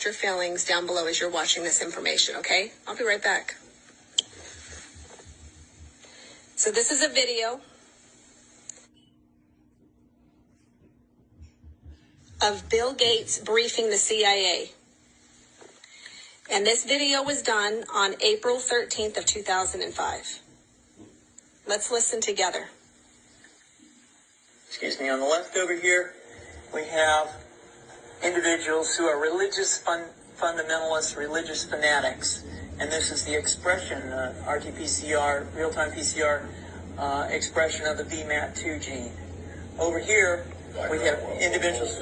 expressed your feelings down below as you're watching this information, okay? I'll be right back. So this is a video of Bill Gates briefing the CIA. And this video was done on April 13th of 2005. Let's listen together. Excuse me, on the left over here, we have individuals who are religious fundamentalists, religious fanatics. And this is the expression, RT-PCR, real-time PCR expression of the VMAT2 gene. Over here, we have individuals.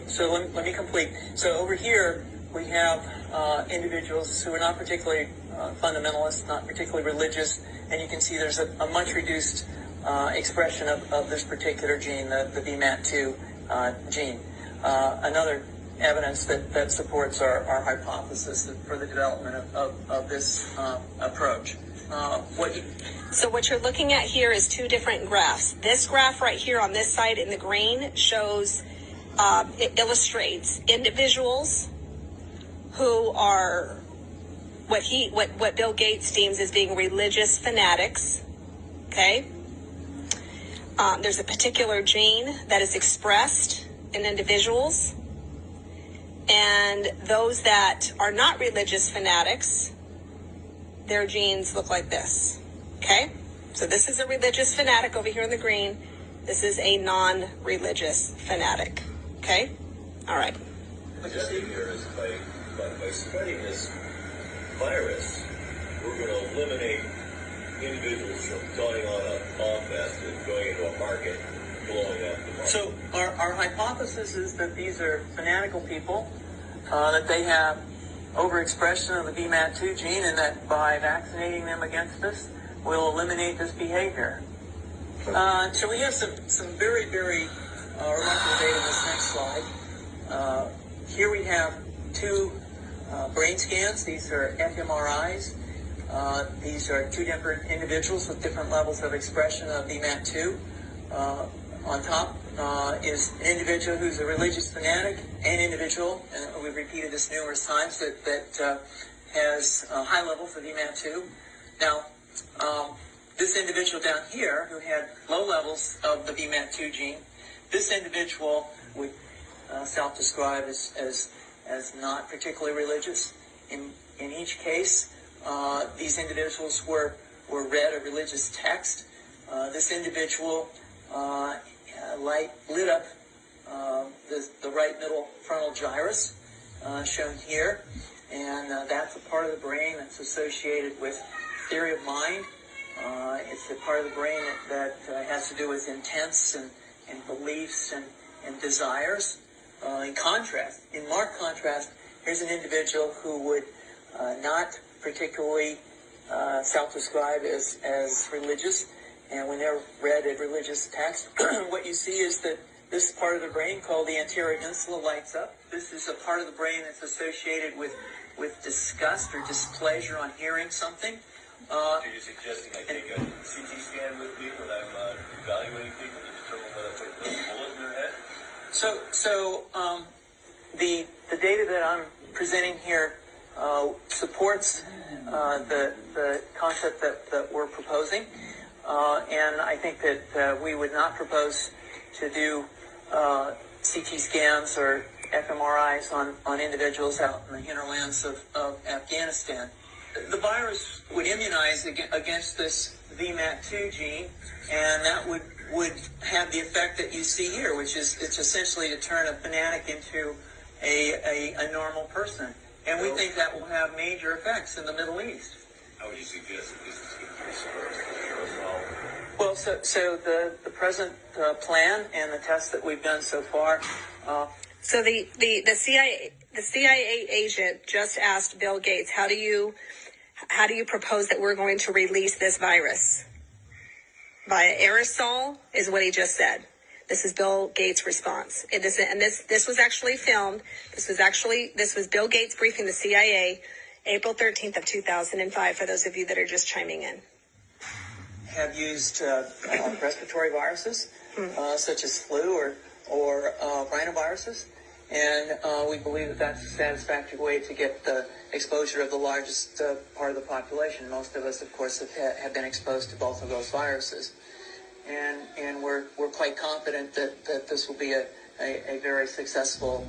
So let me complete. So over here, we have individuals who are not particularly fundamentalist, not particularly religious, and you can see there's a much reduced expression of this particular gene, the VMAT2 gene. Another evidence that supports our hypothesis for the development of this approach. So what you're looking at here is two different graphs. This graph right here on this side in the green shows, it illustrates individuals who are what Bill Gates deems as being religious fanatics, okay? There's a particular gene that is expressed in individuals, and those that are not religious fanatics, their genes look like this, okay? So this is a religious fanatic over here in the green. This is a non-religious fanatic, okay? All right. What you see here is by spreading this virus, we're going to eliminate individuals from going on a bomb fest and going into a market, blowing up the market. So our hypothesis is that these are fanatical people, that they have overexpression of the VMAT2 gene, and that by vaccinating them against this, we'll eliminate this behavior. So we have some very, very remarkable data in this next slide. Here we have two brain scans. These are fMRIs. These are two different individuals with different levels of expression of VMAT2. On top is an individual who's a religious fanatic, an individual, and we've repeated this numerous times, that has high levels of VMAT2. Now, this individual down here who had low levels of the VMAT2 gene, this individual would self-describe as not particularly religious. In each case, these individuals were read a religious text. This individual lit up the right middle frontal gyrus, shown here, and that's a part of the brain that's associated with theory of mind. It's a part of the brain that has to do with intents and beliefs and desires. In marked contrast, here's an individual who would not particularly self-describe as religious, and when they're read a religious text, what you see is that this part of the brain called the anterior insula lights up. This is a part of the brain that's associated with disgust or displeasure on hearing something. Are you suggesting I take a CT scan with me when I'm evaluating people to determine whether I put a bullet in their head? So the data that I'm presenting here supports the concept that we're proposing, and I think that we would not propose to do CT scans or fMRIs on individuals out in the hinterlands of Afghanistan. The virus would immunize against this VMAT2 gene, and that would have the effect that you see here, which is it's essentially to turn a fanatic into a normal person. And we think that will have major effects in the Middle East. How would you suggest that this is going to be suppressed? Well, so the present plan and the tests that we've done so far. So the CIA agent just asked Bill Gates, how do you propose that we're going to release this virus? Via aerosol is what he just said. This is Bill Gates' response. This was actually filmed. This was Bill Gates briefing the CIA, April 13th of 2005, for those of you that are just chiming in. Have used respiratory viruses, such as flu or rhinoviruses, And we believe that that's a satisfactory way to get the exposure of the largest part of the population. Most of us, of course, have been exposed to both of those viruses. And we're quite confident that this will be a very successful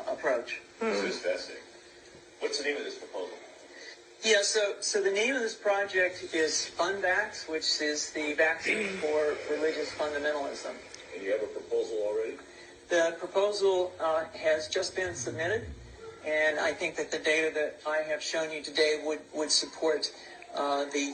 approach. This is fascinating. What's the name of this proposal? Yeah, so the name of this project is FunVax, which is the vaccine for religious fundamentalism. And you have a proposal already? The proposal has just been submitted, and I think that the data that I have shown you today would support the